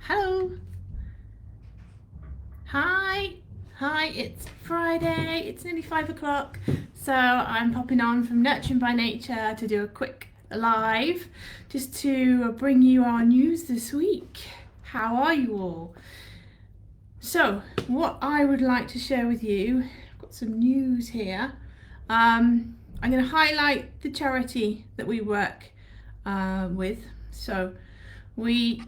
Hello. Hi. Hi, it's Friday. It's nearly 5 o'clock. So I'm popping on from Nurturing by Nature to do a quick live just to bring you our news this week. How are you all? So, what I would like to share with you, I've got some news here. I'm going to highlight the charity that we work with. So, we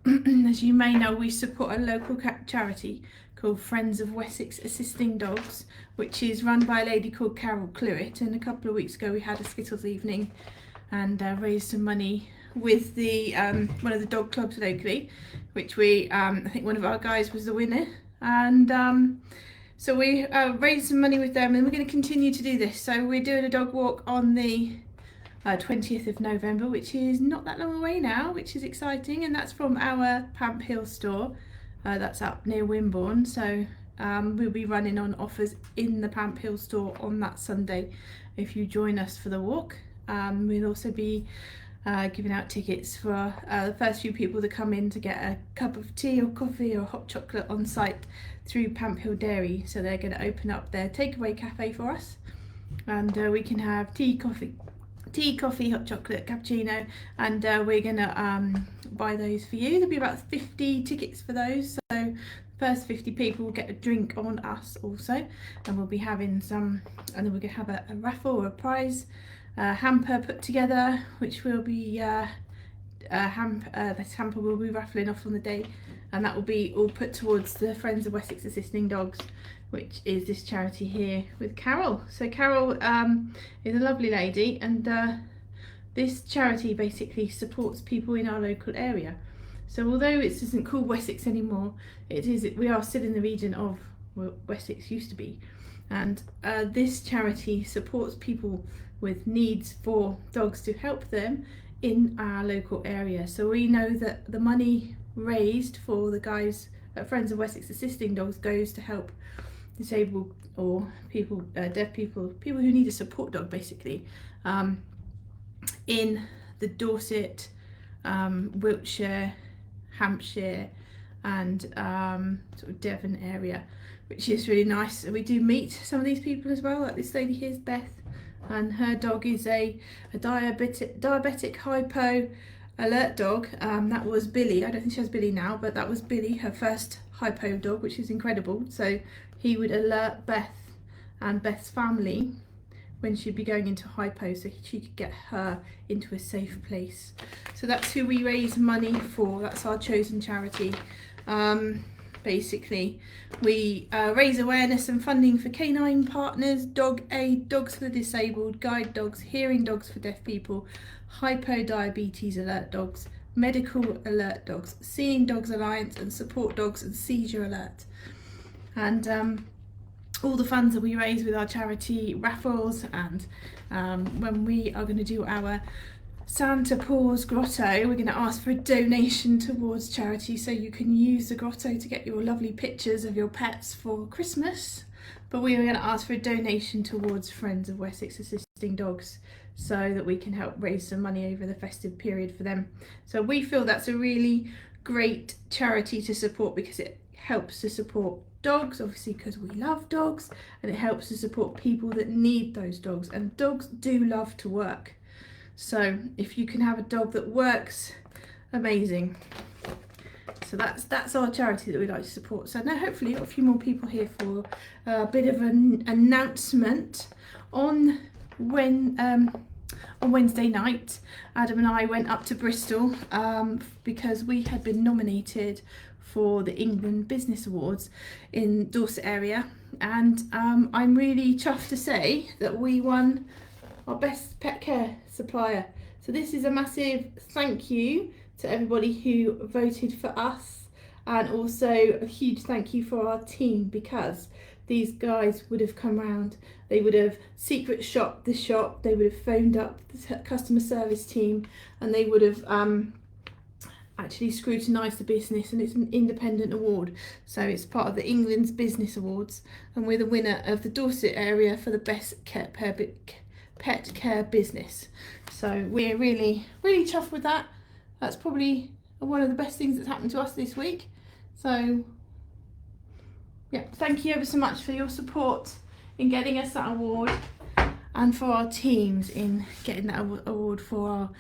as you may know, we support a local charity called Friends of Wessex Assisting Dogs, which is run by a lady called Carol Clewitt. And a couple of weeks ago we had a Skittles evening and raised some money with the one of the dog clubs locally, which we I think one of our guys was the winner. And so we raised some money with them, and we're going to continue to do this. So we're doing a dog walk on the 20th of November, which is not that long away now, which is exciting, and that's from our Pamp Hill store. That's up near Wimborne, so we'll be running on offers in the Pamp Hill store on that Sunday if you join us for the walk. We'll also be giving out tickets for the first few people to come in to get a cup of tea or coffee or hot chocolate on site through Pamp Hill Dairy. So they're going to open up their takeaway cafe for us, and we can have tea, coffee, hot chocolate, cappuccino, and we're gonna buy those for you. There'll be about 50 tickets for those, so the first 50 people will get a drink on us also, and we'll be having some, and then we're gonna have a raffle or a prize hamper put together, which will be this hamper will be raffling off on the day, and that will be all put towards the Friends of Wessex Assisting Dogs, which is this charity here with Carol. So Carol is a lovely lady, and this charity basically supports people in our local area. So although it isn't called Wessex anymore, we are still in the region of where Wessex used to be, and this charity supports people with needs for dogs to help them in our local area. So we know that the money raised for the guys at Friends of Wessex Assisting Dogs goes to help disabled or people, deaf people who need a support dog basically, in the Dorset, Wiltshire, Hampshire and sort of Devon area, which is really nice. We do meet some of these people as well. Like this lady here is Beth, and her dog is a diabetic hypo alert dog. That was Billy. I don't think she has Billy now, but that was Billy, her first hypo dog, which is incredible. So he would alert Beth and Beth's family when she'd be going into hypo, so she could get her into a safe place. So that's who we raise money for. That's our chosen charity. Basically, we raise awareness and funding for canine partners, dog aid, dogs for the disabled, guide dogs, hearing dogs for deaf people, hypo diabetes alert dogs, medical alert dogs, Seeing Dogs Alliance, and Support Dogs and Seizure Alert. And all the funds that we raise with our charity raffles, and when we are going to do our Santa Paws Grotto, we're going to ask for a donation towards charity, so you can use the grotto to get your lovely pictures of your pets for Christmas. But we are going to ask for a donation towards Friends of Wessex Assisting Dogs, so that we can help raise some money over the festive period for them. So we feel that's a really great charity to support, because it helps to support dogs, obviously, because we love dogs, and it helps to support people that need those dogs, and dogs do love to work. So if you can have a dog that works, amazing. So that's our charity that we like to support. So now hopefully got a few more people here for a bit of an announcement. On Wednesday night, Adam and I went up to Bristol because we had been nominated for the England Business Awards in Dorset area, and I'm really chuffed to say that we won our best pet care supplier. So this is a massive thank you to everybody who voted for us, and also a huge thank you for our team, because these guys would have come round, they would have secret shopped the shop, they would have phoned up the customer service team, and they would have actually scrutinised the business. And it's an independent award, so it's part of the England's Business Awards, and we're the winner of the Dorset area for the best pet care business. So we're really chuffed with that. That's probably one of the best things that's happened to us this week. So yeah, thank you ever so much for your support in getting us that award, and for our teams in getting that award for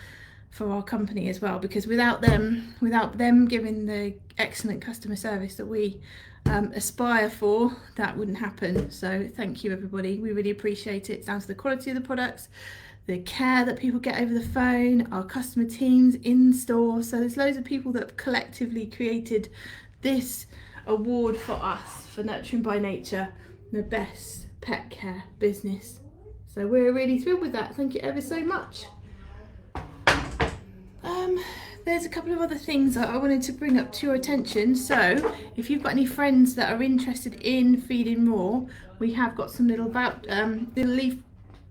our company as well, because without them giving the excellent customer service that we aspire for, that wouldn't happen. So thank you everybody, we really appreciate it. It's down to the quality of the products, the care that people get over the phone, our customer teams in store. So there's loads of people that have collectively created this award for us, for Nurturing by Nature, the best pet care business. So we're really thrilled with that. Thank you ever so much. There's a couple of other things that I wanted to bring up to your attention. So if you've got any friends that are interested in feeding raw, we have got some little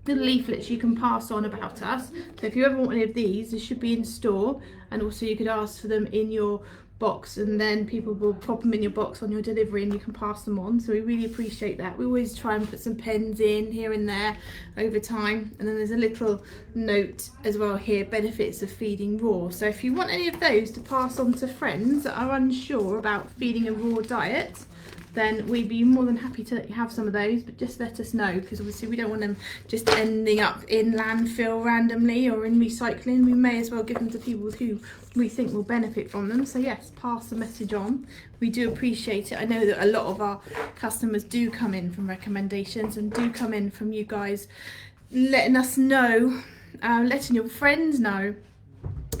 leaflets you can pass on about us. So if you ever want any of these, they should be in store, and also you could ask for them in your box, and then people will pop them in your box on your delivery and you can pass them on. So we really appreciate that. We always try and put some pens in here and there over time, and then there's a little note as well here, benefits of feeding raw. So if you want any of those to pass on to friends that are unsure about feeding a raw diet, then we'd be more than happy to have some of those, but just let us know, because obviously we don't want them just ending up in landfill randomly or in recycling. We may as well give them to people who we think will benefit from them. So yes, pass the message on. We do appreciate it. I know that a lot of our customers do come in from recommendations, and do come in from you guys letting us know, letting your friends know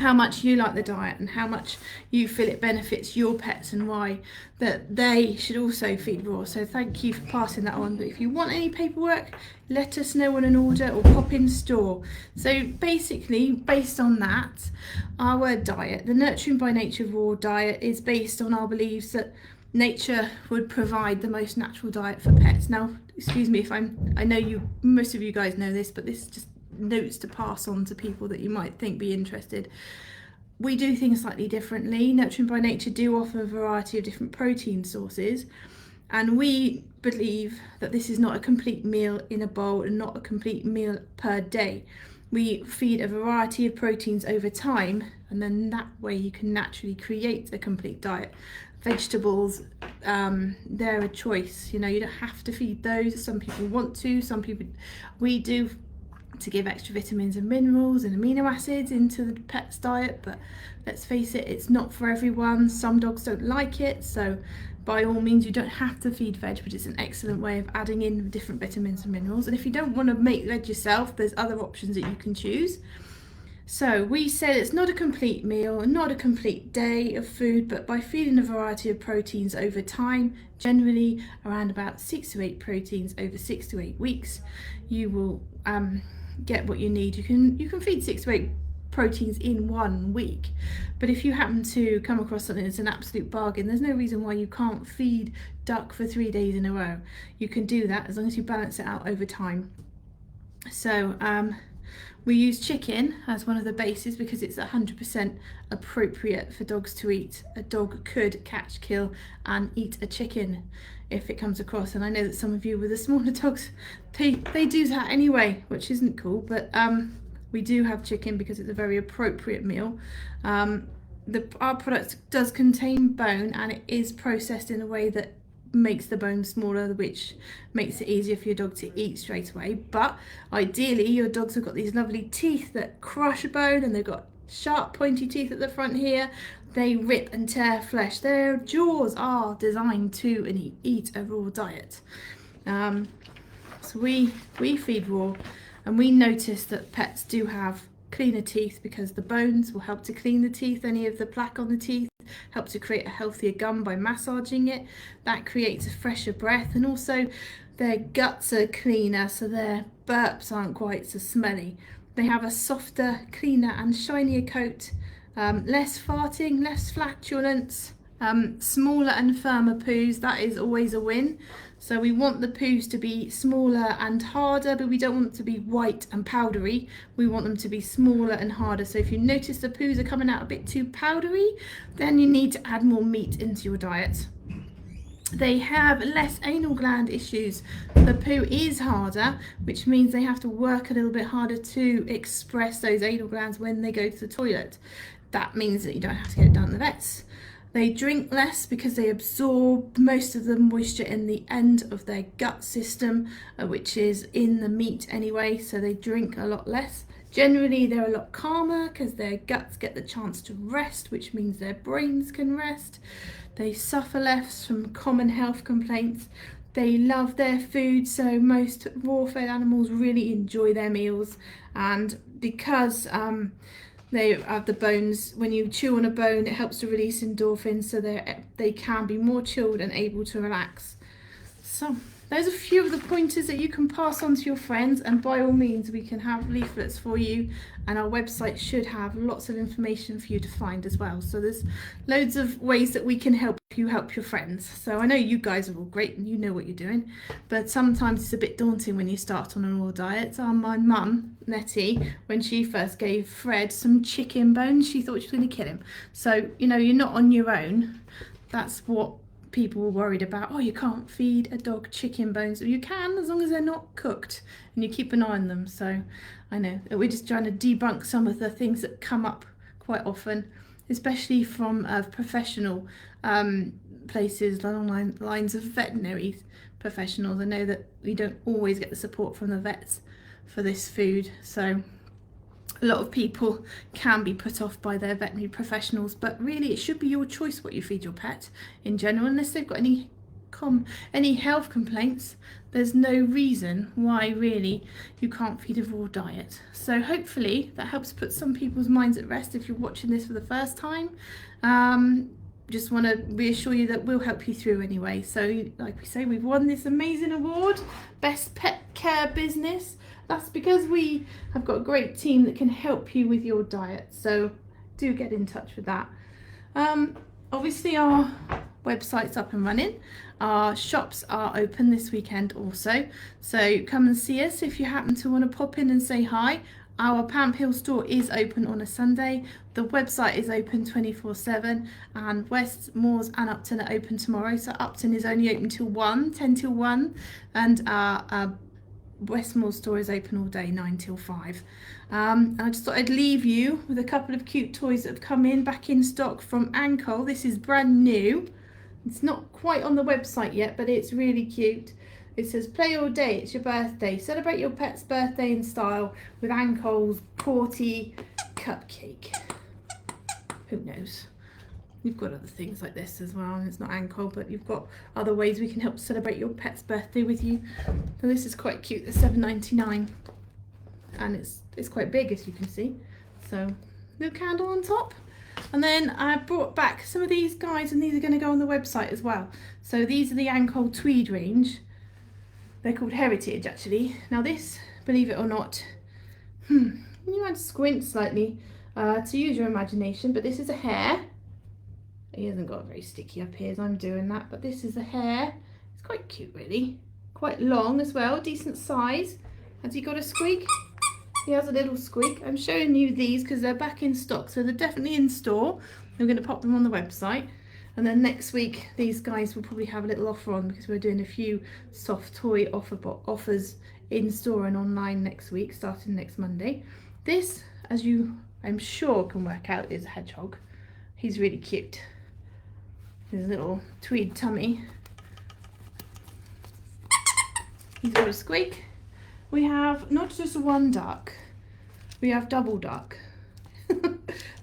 how much you like the diet and how much you feel it benefits your pets, and why that they should also feed raw. So thank you for passing that on. But if you want any paperwork, let us know on an order or pop in store. So basically, based on that, our diet, the Nurturing by Nature raw diet, is based on our beliefs that nature would provide the most natural diet for pets. Now, excuse me if I know most of you guys know this, but this is just notes to pass on to people that you might think be interested. We do things slightly differently. Nurturing by Nature do offer a variety of different protein sources, and we believe that this is not a complete meal in a bowl and not a complete meal per day. We feed a variety of proteins over time, and then that way you can naturally create a complete diet. Vegetables, they're a choice. You know, you don't have to feed those. Some people want to, some people, we do, to give extra vitamins and minerals and amino acids into the pet's diet, but let's face it, it's not for everyone. Some dogs don't like it, so by all means you don't have to feed veg, but it's an excellent way of adding in different vitamins and minerals. And if you don't want to make veg yourself, there's other options that you can choose. So we said it's not a complete meal, not a complete day of food, but by feeding a variety of proteins over time, generally around about 6 to 8 proteins over 6 to 8 weeks, you will get what you need. You can feed 6 to 8 proteins in 1 week, but if you happen to come across something that's an absolute bargain, there's no reason why you can't feed duck for 3 days in a row. You can do that as long as you balance it out over time. So we use chicken as one of the bases because it's 100% appropriate for dogs to eat. A dog could catch, kill and eat a chicken if it comes across, and I know that some of you with the smaller dogs, they do that anyway, which isn't cool, but we do have chicken because it's a very appropriate meal. Our product does contain bone, and it is processed in a way that makes the bone smaller, which makes it easier for your dog to eat straight away. But ideally your dogs have got these lovely teeth that crush a bone, and they've got sharp pointy teeth at the front here. They rip and tear flesh. Their jaws are designed to eat a raw diet. So we feed raw, and we notice that pets do have cleaner teeth because the bones will help to clean the teeth. Any of the plaque on the teeth help to create a healthier gum by massaging it. That creates a fresher breath, and also their guts are cleaner, so their burps aren't quite so smelly. They have a softer, cleaner and shinier coat, less farting, less flatulence, smaller and firmer poos. That is always a win. So we want the poos to be smaller and harder, but we don't want them to be white and powdery. We want them to be smaller and harder. So if you notice the poos are coming out a bit too powdery, then you need to add more meat into your diet. They have less anal gland issues. The poo is harder, which means they have to work a little bit harder to express those anal glands when they go to the toilet. That means that you don't have to get it done at the vets. They drink less because they absorb most of the moisture in the end of their gut system, which is in the meat anyway, so they drink a lot less. Generally, they're a lot calmer because their guts get the chance to rest, which means their brains can rest. They suffer less from common health complaints. They love their food, so most raw-fed animals really enjoy their meals. And because they have the bones, when you chew on a bone, it helps to release endorphins, so they can be more chilled and able to relax. So those are a few of the pointers that you can pass on to your friends, and by all means we can have leaflets for you, and our website should have lots of information for you to find as well. So there's loads of ways that we can help you help your friends. So I know you guys are all great and you know what you're doing, but sometimes it's a bit daunting when you start on a raw diet. So my mum, Nettie, when she first gave Fred some chicken bones, she thought she was going to kill him. So, you know, you're not on your own. That's what people were worried about. Oh, you can't feed a dog chicken bones. You can, as long as they're not cooked and you keep an eye on them. So I know that we're just trying to debunk some of the things that come up quite often, especially from professional places along lines of veterinary professionals. I know that we don't always get the support from the vets for this food, so a lot of people can be put off by their veterinary professionals, but really it should be your choice what you feed your pet in general. Unless they've got any health complaints, there's no reason why really you can't feed a raw diet. So hopefully that helps put some people's minds at rest if you're watching this for the first time. Just want to reassure you that we'll help you through anyway. So like we say, we've won this amazing award, Best Pet Care Business. That's because we have got a great team that can help you with your diet. So do get in touch with that. Obviously our website's up and running. Our shops are open this weekend also. So come and see us if you happen to want to pop in and say hi. Our Pamp Hill store is open on a Sunday. The website is open 24/7, and West, Moors and Upton are open tomorrow. So Upton is only open till 10 till 1, and our Westmore store is open all day, 9 till 5. And I just thought I'd leave you with a couple of cute toys that have come in back in stock from Ankle. This is brand new. It's not quite on the website yet, but it's really cute. It says, play all day, it's your birthday. Celebrate your pet's birthday in style with Ankle's Courty Cupcake. Who knows? You've got other things like this as well, and it's not Ankle, but you've got other ways we can help celebrate your pet's birthday with you. So this is quite cute. It's $7.99, and it's quite big, as you can see. So little candle on top. And then I brought back some of these guys, and these are going to go on the website as well. So these are the Ankle Tweed range. They're called Heritage, actually. Now this, believe it or not, you had to squint slightly to use your imagination, but this is a hare. He hasn't got very sticky up here as I'm doing that, but this is a hare. It's quite cute, really. Quite long as well, decent size. Has he got a squeak? He has a little squeak. I'm showing you these because they're back in stock, so they're definitely in store. I'm going to pop them on the website. And then next week, these guys will probably have a little offer on because we're doing a few soft toy offers in store and online next week, starting next Monday. This, as you, I'm sure, can work out, is a hedgehog. He's really cute. His little tweed tummy. He's got a squeak. We have not just one duck, we have double duck.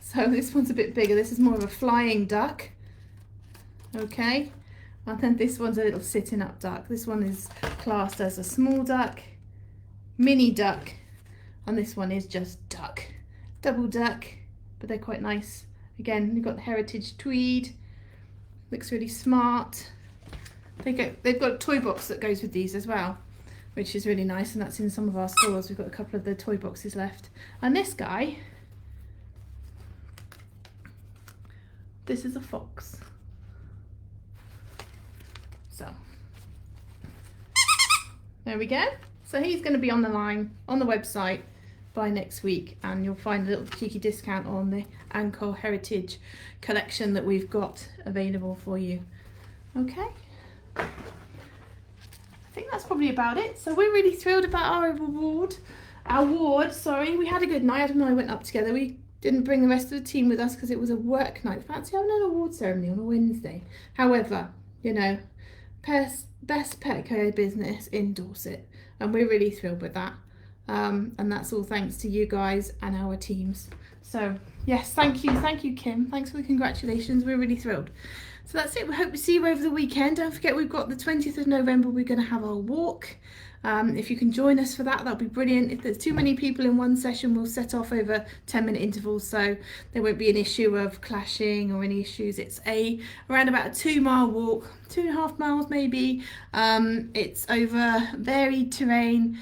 So this one's a bit bigger. This is more of a flying duck. Okay, and then this one's a little sitting up duck. This one is classed as a small duck, mini duck, and this one is just duck. Double duck, but they're quite nice. Again, we've got the Heritage Tweed. Looks really smart. They've got a toy box that goes with these as well, which is really nice, and that's in some of our stores. We've got a couple of the toy boxes left. And this guy, this is a fox. So there we go. So he's going to be on the line on the website by next week, and you'll find a little cheeky discount on the Ankle Heritage collection that we've got available for you. Okay, I think that's probably about it. So we're really thrilled about our ward, sorry. We had a good night. Adam and I went up together. We didn't bring the rest of the team with us because it was a work night. Fancy having an award ceremony on a Wednesday. However, you know, best pet care business in Dorset, and we're really thrilled with that. And that's all thanks to you guys and our teams. So yes, thank you Kim. Thanks for the congratulations. We're really thrilled. So that's it. We hope to see you over the weekend. Don't forget, we've got the 20th of November. We're going to have our walk. If you can join us for that, that'll be brilliant. If there's too many people in one session, we'll set off over 10-minute intervals, so there won't be an issue of clashing or any issues. It's around about a 2-mile walk, 2.5 miles maybe. It's over varied terrain.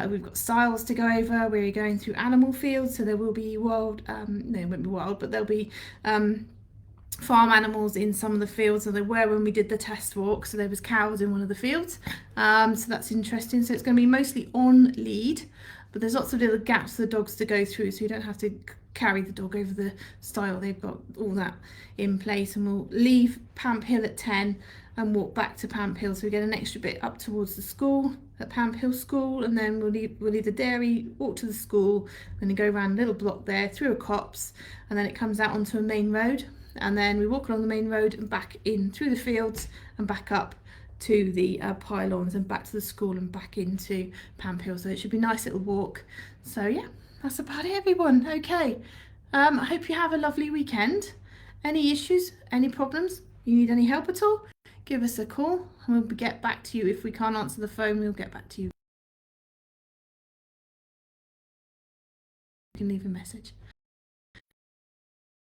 We've got stiles to go over. We're going through animal fields, so there will be wild, no, it won't be wild, but there'll be farm animals in some of the fields, so there were when we did the test walk, so there was cows in one of the fields, so that's interesting. So it's going to be mostly on lead, but there's lots of little gaps for the dogs to go through, so you don't have to carry the dog over the stile. They've got all that in place, and we'll leave Pamp Hill at 10 and walk back to Pamp Hill, so we get an extra bit up towards the school at Pamp Hill School, and then we'll leave the dairy, walk to the school, then go around a little block there through a copse, and then it comes out onto a main road. And then we walk along the main road and back in through the fields and back up to the pylons and back to the school and back into Pamp Hill. So it should be a nice little walk. So yeah, that's about it, everyone. Okay, I hope you have a lovely weekend. Any issues, any problems, you need any help at all, give us a call and we'll get back to you. If we can't answer the phone, we'll get back to you. You can leave a message.